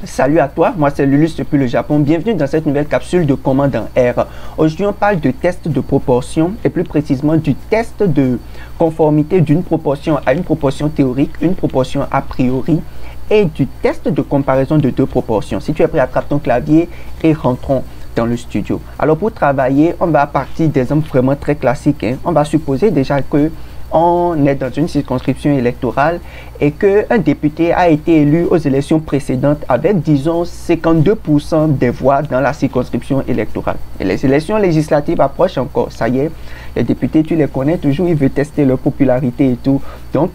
Salut à toi, moi c'est Lulus depuis le Japon. Bienvenue dans cette nouvelle capsule de Commande en R. Aujourd'hui, on parle de test de proportion et plus précisément du test de conformité d'une proportion à une proportion théorique, une proportion a priori et du test de comparaison de deux proportions. Si tu es prêt, attrape ton clavier et rentrons dans le studio. Alors pour travailler, on va partir d'exemples vraiment très classiques. On va supposer déjà que on est dans une circonscription électorale et qu'un député a été élu aux élections précédentes avec, disons, 52% des voix dans la circonscription électorale. Et les élections législatives approchent encore. Ça y est, les députés, tu les connais toujours, ils veulent tester leur popularité et tout. Donc,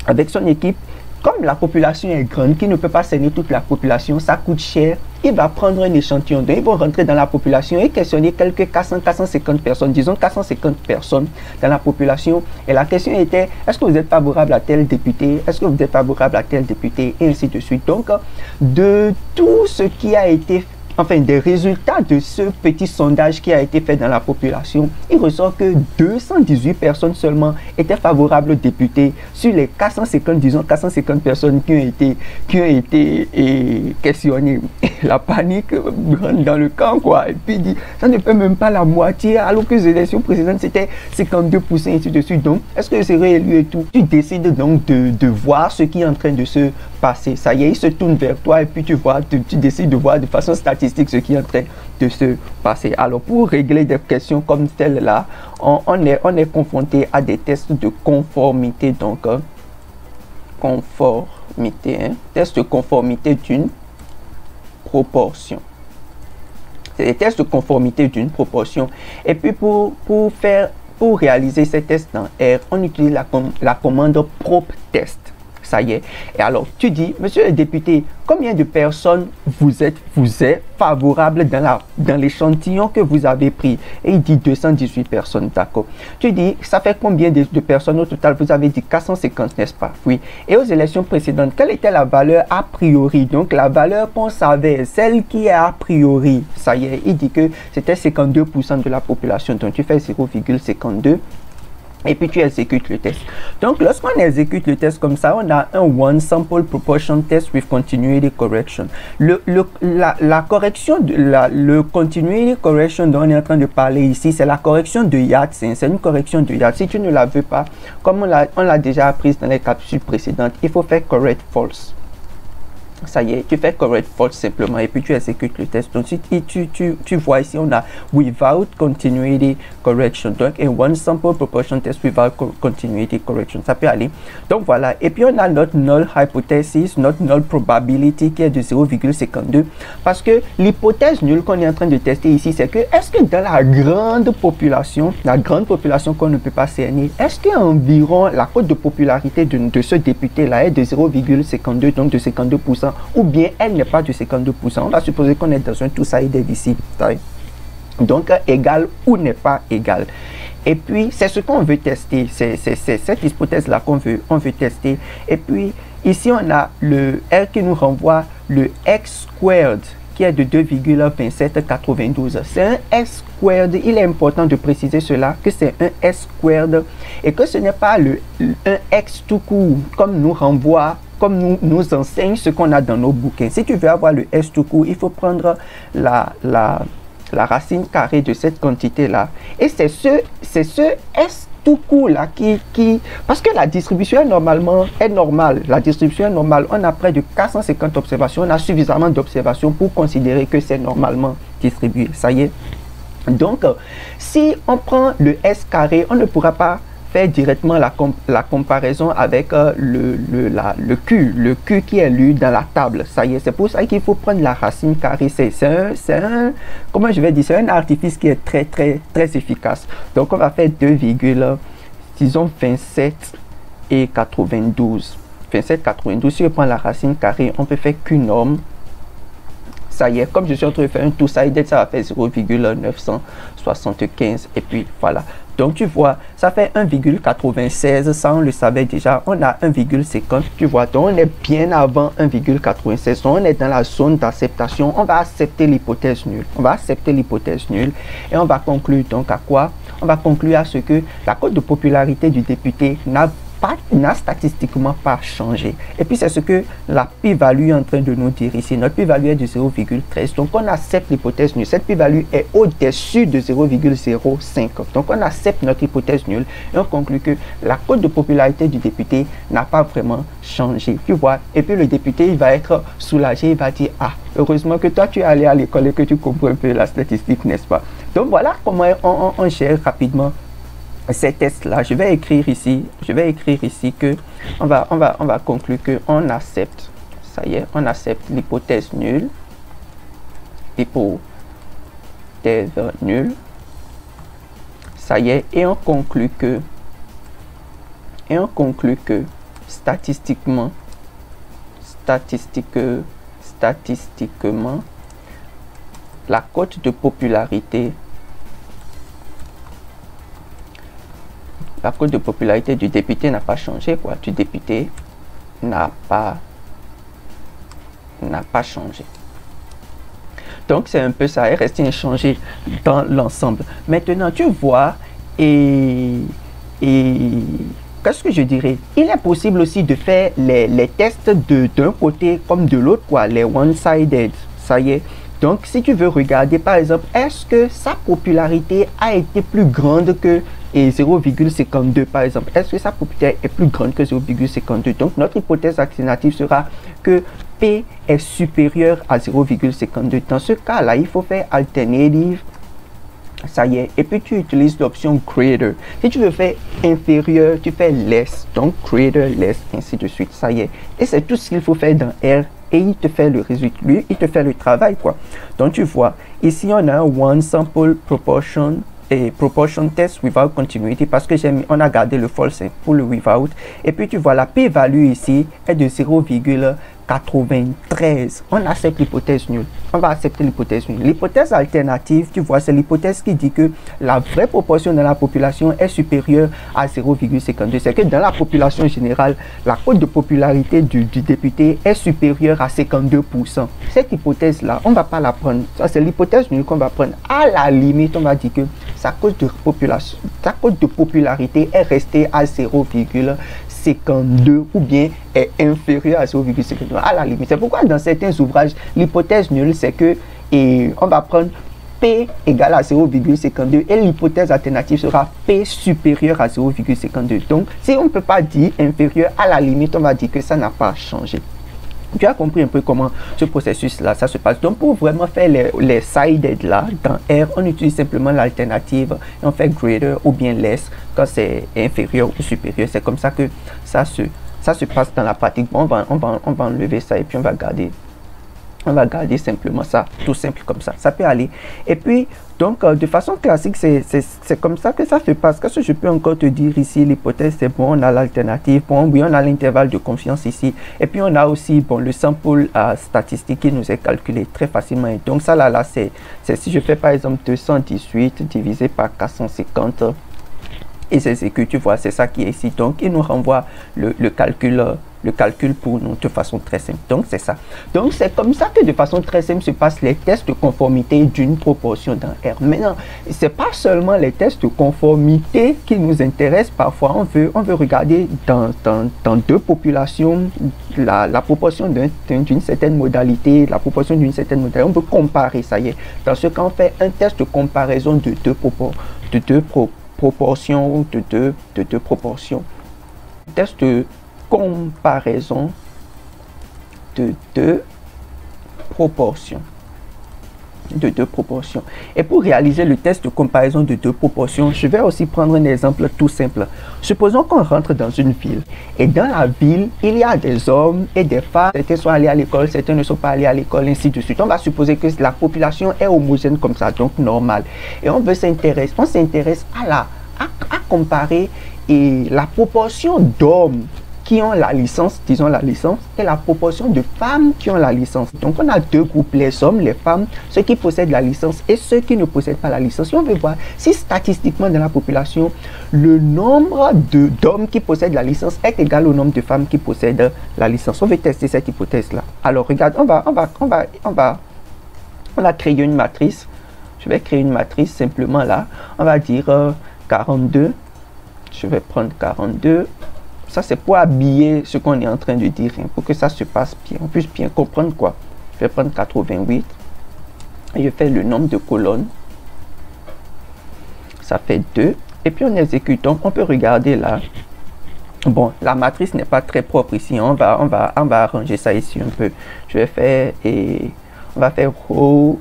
avec son équipe, comme la population est grande, qui ne peut pas cerner toute la population, ça coûte cher. Il va prendre un échantillon. Donc, ils vont rentrer dans la population et questionner quelques 450 personnes, disons 450 personnes dans la population. Et la question était, est-ce que vous êtes favorable à tel député? Est-ce que vous êtes favorable à tel député? Et ainsi de suite. Donc, de tout ce qui a été fait, enfin, des résultats de ce petit sondage qui a été fait dans la population, il ressort que 218 personnes seulement étaient favorables aux députés sur les 450, disons 450 personnes qui ont été questionnées. La panique rentre dans le camp, quoi. Et puis, dit, ça ne fait même pas la moitié, alors que les élections précédentes, c'était 52% et ainsi de suite. Donc, est-ce que je serai élu et tout? Tu décides donc de voir ce qui est en train de se passer. Ça y est, il se tourne vers toi et puis tu vois, tu décides de voir de façon statistique ce qui est en train de se passer. Alors, pour régler des questions comme celle-là, on est confronté à des tests de conformité. Donc, conformité, test de conformité d'une proportion. C'est des tests de conformité d'une proportion. Et puis, pour réaliser ces tests dans R, on utilise la commande propre test. Ça y est. Et alors, tu dis, monsieur le député, combien de personnes vous êtes favorable dans l'échantillon que vous avez pris? Et il dit 218 personnes, d'accord. Tu dis, ça fait combien de personnes au total? Vous avez dit 450, n'est-ce pas? Oui. Et aux élections précédentes, quelle était la valeur a priori? Donc, la valeur qu'on savait, celle qui est a priori. Ça y est, il dit que c'était 52% de la population. Donc, tu fais 0,52. Et puis tu exécutes le test. Donc lorsqu'on exécute le test comme ça, on a un one sample proportion test with continuity correction. La correction, le continuity correction dont on est en train de parler ici, c'est la correction de Yatsen. C'est une correction de Yatsen. Si tu ne la veux pas, comme on l'a déjà appris dans les capsules précédentes, il faut faire correct false. Ça y est, tu fais correct false simplement et puis tu exécutes le test. Donc, tu vois ici, on a without continuity correction. Donc, un one sample proportion test without continuity correction. Ça peut aller. Donc, voilà. Et puis, on a notre null hypothesis, notre null probability qui est de 0,52. Parce que l'hypothèse nulle qu'on est en train de tester ici, c'est que est-ce que dans la grande population qu'on ne peut pas cerner, est-ce qu'environ la cote de popularité de ce député-là est de 0,52, donc de 52%? Ou bien elle n'est pas de 52%. On va supposer qu'on est dans un two-sided ici. Donc, égal ou n'est pas égal. Et puis, c'est ce qu'on veut tester. C'est cette hypothèse-là qu'on veut tester. Et puis, ici, on a le R qui nous renvoie le X squared qui est de 2,2792. C'est un S squared. Il est important de préciser cela, que c'est un S squared et que ce n'est pas un X tout court, comme nous renvoie, comme nous enseigne ce qu'on a dans nos bouquins. Si tu veux avoir le S tout court, il faut prendre la racine carrée de cette quantité-là. Et c'est ce S tout court là parce que la distribution est normale. La distribution est normale. On a près de 450 observations. On a suffisamment d'observations pour considérer que c'est normalement distribué. Ça y est. Donc, si on prend le S carré, on ne pourra pas faire directement la comparaison avec le Q qui est lu dans la table. Ça y est, c'est pour ça qu'il faut prendre la racine carrée. C'est un artifice qui est très efficace. Donc on va faire 27 et 92. 27,92. Si on prend la racine carrée, on peut faire Q norme. Ça y est, comme je suis en train de faire un two-sided, ça va faire 0,975 et puis voilà. Donc tu vois, ça fait 1,96, ça on le savait déjà, on a 1,50, tu vois, donc on est bien avant 1,96, donc on est dans la zone d'acceptation, on va accepter l'hypothèse nulle, et on va conclure donc à quoi? On va conclure à ce que la cote de popularité du député n'a n'a statistiquement pas changé. Et puis c'est ce que la p-value est en train de nous dire ici. Notre p-value est de 0,13. Donc on accepte l'hypothèse nulle. Cette p-value est au-dessus de 0,05. Donc on accepte notre hypothèse nulle et on conclut que la cote de popularité du député n'a pas vraiment changé. Tu vois. Et puis le député, il va être soulagé, il va dire, ah, heureusement que toi tu es allé à l'école et que tu comprends un peu la statistique, n'est-ce pas? Donc voilà comment on gère rapidement ces tests-là. Je vais écrire ici que on va conclure que on accepte, ça y est, on accepte l'hypothèse nulle, ça y est, et on conclut que statistiquement, la cote de popularité du député n'a pas changé, quoi. Du député n'a pas changé. Donc c'est un peu ça, est resté inchangé dans l'ensemble. Maintenant tu vois, et qu'est-ce que je dirais, il est possible aussi de faire les tests d'un côté comme de l'autre, quoi, les one-sided, ça y est. Donc si tu veux regarder par exemple, est-ce que sa popularité a été plus grande que 0,52 par exemple, est-ce que sa popularité est plus grande que 0,52? Donc notre hypothèse alternative sera que P est supérieur à 0,52. Dans ce cas-là, il faut faire alternative, ça y est, et puis tu utilises l'option greater. Si tu veux faire inférieur, tu fais less, donc greater, less, ainsi de suite, ça y est. Et c'est tout ce qu'il faut faire dans R, et il te fait le résultat, lui, il te fait le travail, quoi. Donc tu vois, ici on a un one sample proportion et proportion test without continuity, parce que on a gardé le false pour le without, et puis tu vois la p-value ici est de 0,93. On accepte l'hypothèse nulle. On va accepter l'hypothèse nulle. L'hypothèse alternative, tu vois, c'est l'hypothèse qui dit que la vraie proportion de la population est supérieure à 0,52. C'est que dans la population générale, la cote de popularité du député est supérieure à 52%. Cette hypothèse-là, on ne va pas la prendre. Ça, c'est l'hypothèse nulle qu'on va prendre. À la limite, on va dire que sa cote de popularité est restée à 0,52 ou bien est inférieur à 0,52 à la limite. C'est pourquoi dans certains ouvrages, l'hypothèse nulle, c'est que on va prendre P égale à 0,52 et l'hypothèse alternative sera P supérieur à 0,52. Donc, si on ne peut pas dire inférieur, à la limite, on va dire que ça n'a pas changé. Tu as compris un peu comment ce processus-là, ça se passe. Donc, pour vraiment faire les sided là, dans R, on utilise simplement l'alternative et on fait greater ou bien less quand c'est inférieur ou supérieur. C'est comme ça que ça se passe dans la pratique. Bon, on va enlever ça et puis on va garder simplement ça, tout simple comme ça. Ça peut aller. Et puis, donc, de façon classique, c'est comme ça que ça se passe. Qu'est-ce que je peux encore te dire ici? L'hypothèse, c'est bon, on a l'alternative. Bon, oui, on a l'intervalle de confiance ici. Et puis, on a aussi, bon, le sample statistique qui nous est calculé très facilement. Et donc, ça, là, c'est si je fais, par exemple, 218 divisé par 450, et c'est ce que tu vois, c'est ça qui est ici. Donc, il nous renvoie le calcul pour nous de façon très simple. Donc, c'est ça. Donc, c'est comme ça que de façon très simple se passent les tests de conformité d'une proportion dans R. Maintenant, c'est pas seulement les tests de conformité qui nous intéressent. Parfois, on veut regarder dans deux populations la proportion d'une certaine modalité, la proportion d'une certaine modalité. On veut comparer, ça y est. Dans ce cas, on fait un test de comparaison de deux proportions. Test de comparaison de deux proportions. Et pour réaliser le test de comparaison de deux proportions, je vais aussi prendre un exemple tout simple. Supposons qu'on rentre dans une ville et dans la ville, il y a des hommes et des femmes. Certains sont allés à l'école, certains ne sont pas allés à l'école, ainsi de suite. On va supposer que la population est homogène comme ça, donc normal. Et on s'intéresse à comparer la proportion d'hommes qui ont la licence, disons la licence, et la proportion de femmes qui ont la licence. Donc, on a deux groupes, les hommes, les femmes, ceux qui possèdent la licence et ceux qui ne possèdent pas la licence. Et on veut voir si statistiquement dans la population, le nombre d'hommes qui possèdent la licence est égal au nombre de femmes qui possèdent la licence. On veut tester cette hypothèse-là. Alors, regarde, on va créer une matrice. Je vais créer une matrice simplement là. On va dire 42. Je vais prendre 42. Ça, c'est pour habiller ce qu'on est en train de dire, hein, pour que ça se passe bien. On puisse bien comprendre quoi. Je vais prendre 88. Et je fais le nombre de colonnes. Ça fait 2. Et puis on exécute. Donc on peut regarder là. Bon, la matrice n'est pas très propre ici. On va arranger ça ici un peu. Je vais faire et on va faire row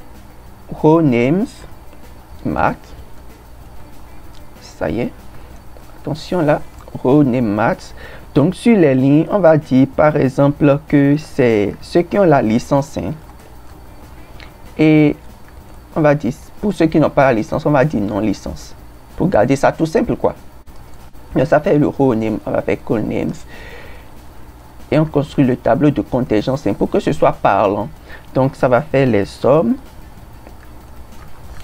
names math. Ça y est. Attention là, row name math. Donc sur les lignes, on va dire par exemple que c'est ceux qui ont la licence 1. Et on va dire pour ceux qui n'ont pas la licence, on va dire non licence. Pour garder ça tout simple quoi. Mais ça fait le row name, on va faire call names. Et on construit le tableau de contingence pour que ce soit parlant. Donc ça va faire les sommes.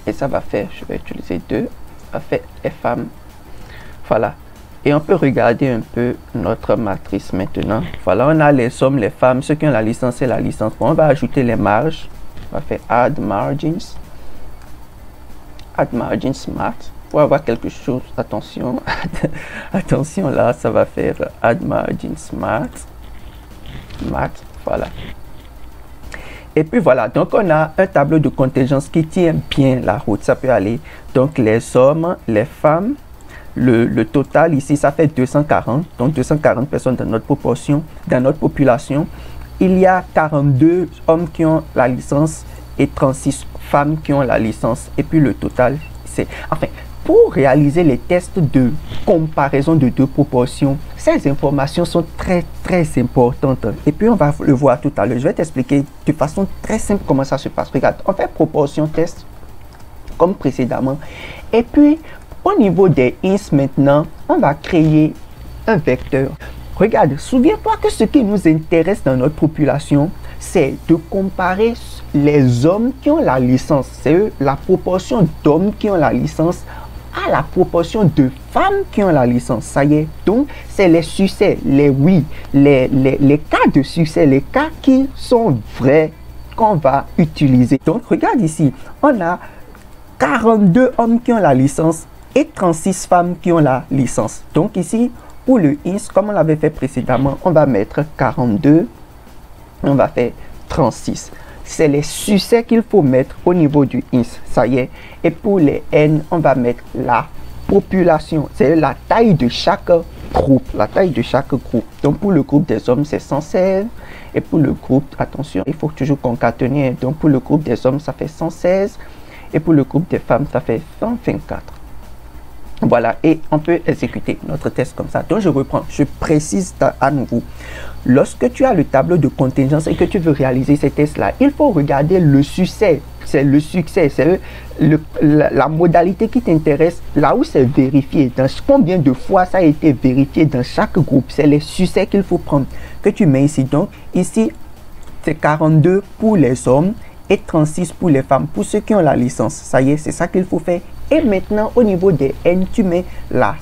Et ça va faire, je vais utiliser 2. Ça va faire les femmes. Voilà. Et on peut regarder un peu notre matrice maintenant. Voilà, on a les sommes, les femmes, ceux qui ont la licence et la licence. Bon, on va ajouter les marges. On va faire add margins. Add margins math. Pour avoir quelque chose, attention. Attention là, ça va faire add margins math. Math, voilà. Et puis voilà, donc on a un tableau de contingence qui tient bien la route. Ça peut aller. Donc les hommes, les femmes. Le total ici, ça fait 240. Donc 240 personnes dans notre proportion, dans notre population. Il y a 42 hommes qui ont la licence et 36 femmes qui ont la licence. Et puis le total, c'est... Enfin, pour réaliser les tests de comparaison de deux proportions, ces informations sont très importantes. Et puis on va le voir tout à l'heure. Je vais t'expliquer de façon très simple comment ça se passe. Regarde, on fait proportion test comme précédemment. Et puis, au niveau des ins maintenant, on va créer un vecteur. Regarde, souviens-toi que ce qui nous intéresse dans notre population, c'est de comparer les hommes qui ont la licence, c'est la proportion d'hommes qui ont la licence à la proportion de femmes qui ont la licence. Ça y est, donc c'est les succès, les oui, les cas de succès, les cas qui sont vrais qu'on va utiliser. Donc regarde ici, on a 42 hommes qui ont la licence et 36 femmes qui ont la licence. Donc ici, pour le ins, comme on l'avait fait précédemment, on va mettre 42, on va faire 36. C'est les succès qu'il faut mettre au niveau du ins, ça y est. Et pour les n, on va mettre la population, c'est la taille de chaque groupe, la taille de chaque groupe. Donc pour le groupe des hommes, c'est 116. Et pour le groupe, attention, il faut toujours concaténer. Donc pour le groupe des hommes, ça fait 116. Et pour le groupe des femmes, ça fait 124. Voilà, et on peut exécuter notre test comme ça. Donc je reprends, je précise à nouveau. Lorsque tu as le tableau de contingence et que tu veux réaliser ces tests-là, il faut regarder le succès. C'est le succès, c'est la modalité qui t'intéresse, là où c'est vérifié, dans combien de fois ça a été vérifié dans chaque groupe. C'est les succès qu'il faut prendre, que tu mets ici. Donc ici, c'est 42 pour les hommes et 36 pour les femmes, pour ceux qui ont la licence. Ça y est, c'est ça qu'il faut faire. Et maintenant, au niveau des N, tu mets la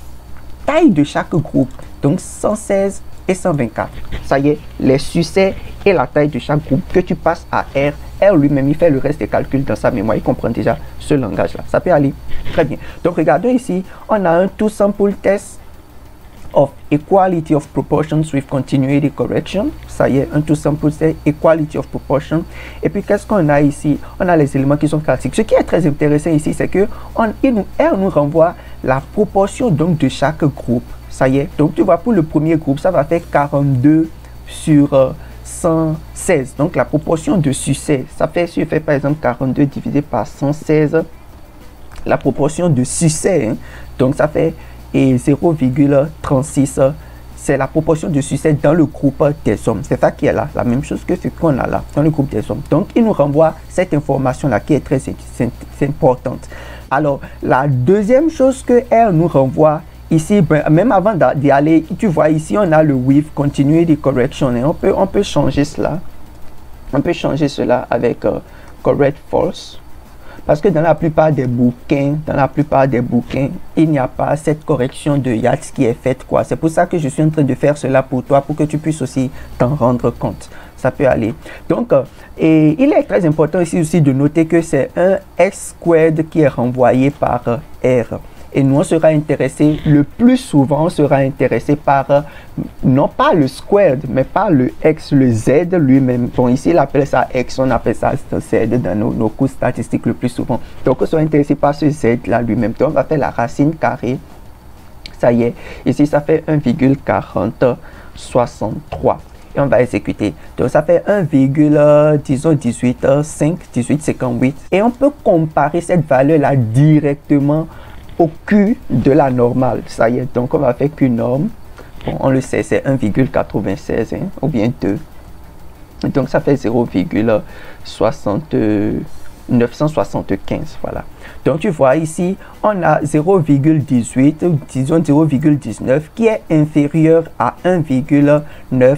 taille de chaque groupe. Donc 116 et 124. Ça y est, les succès et la taille de chaque groupe que tu passes à R. R lui-même, il fait le reste des calculs dans sa mémoire. Il comprend déjà ce langage-là. Ça peut aller très bien. Donc regardons ici, on a un tout sample test of equality of proportions with continuity correction. Ça y est, un tout sample c'est equality of proportion. Et puis qu'est-ce qu'on a ici? On a les éléments qui sont classiques. Ce qui est très intéressant ici, c'est que R nous renvoie la proportion donc de chaque groupe. Ça y est, donc tu vois, pour le premier groupe, ça va faire 42 sur 116. Donc la proportion de succès, ça fait, si je fais par exemple 42 divisé par 116, la proportion de succès, hein, donc ça fait 0,36, c'est la proportion de succès dans le groupe des hommes. C'est ça qui est là, la même chose que ce qu'on a là dans le groupe des hommes. Donc il nous renvoie cette information là qui est très importante. Alors la deuxième chose que R nous renvoie ici, même avant d'y aller, tu vois ici on a le with continuity correction et on peut changer cela. On peut changer cela avec correct false. Parce que dans la plupart des bouquins, il n'y a pas cette correction de Yates qui est faite, quoi. C'est pour ça que je suis en train de faire cela pour toi, pour que tu puisses aussi t'en rendre compte. Ça peut aller. Donc, et il est très important ici aussi de noter que c'est un x squared qui est renvoyé par R. Et nous, on sera intéressé, le plus souvent, on sera intéressé par, non pas le squared, mais par le x, le z lui-même. Bon, ici, il appelle ça x, on appelle ça z dans nos cours statistiques le plus souvent. Donc, on sera intéressé par ce z-là lui-même. Donc, on va faire la racine carrée. Ça y est, ici, ça fait 1,4063. Et on va exécuter. Donc, ça fait 1,1858. Et on peut comparer cette valeur-là directement au Q de la normale. Ça y est, donc on va faire Q norme. Bon, on le sait, c'est 1,96 hein, ou bien 2. Donc, ça fait 0,975. Voilà. Donc, tu vois ici, on a 0,18, disons 0,19 qui est inférieur à 1,96.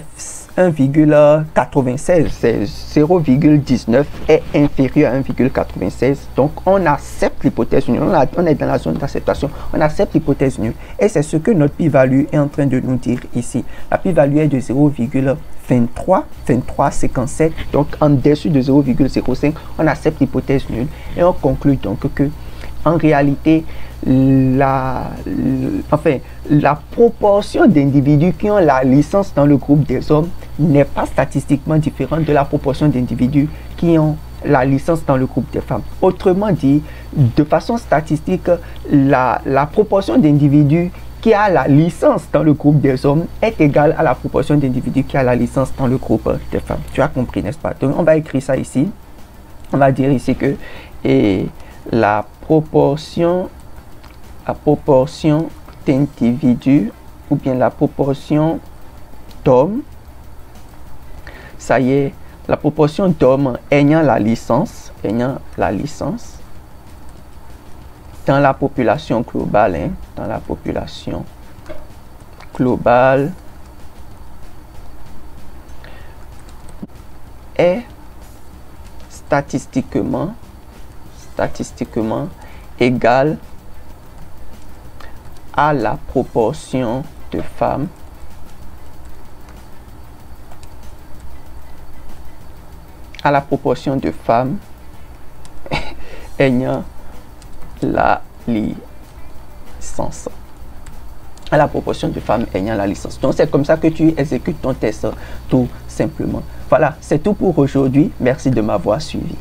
0,19 est inférieur à 1,96. Donc, on accepte l'hypothèse nulle. On est dans la zone d'acceptation. On accepte l'hypothèse nulle. Et c'est ce que notre p-value est en train de nous dire ici. La p-value est de 0,2357. Donc, en dessous de 0,05, on accepte l'hypothèse nulle. Et on conclut donc que en réalité, la proportion d'individus qui ont la licence dans le groupe des hommes n'est pas statistiquement différente de la proportion d'individus qui ont la licence dans le groupe des femmes. Autrement dit, de façon statistique, la proportion d'individus qui a la licence dans le groupe des hommes est égale à la proportion d'individus qui a la licence dans le groupe des femmes. Tu as compris, n'est-ce pas? Donc, on va écrire ça ici. On va dire ici que la proportion d'individus ou bien la proportion d'hommes, ça y est, la proportion d'hommes ayant la licence dans la population globale, hein, dans la population globale est statistiquement égale à la proportion de femmes ayant la licence. À la proportion de femmes ayant la licence. Donc, c'est comme ça que tu exécutes ton test, tout simplement. Voilà, c'est tout pour aujourd'hui. Merci de m'avoir suivi.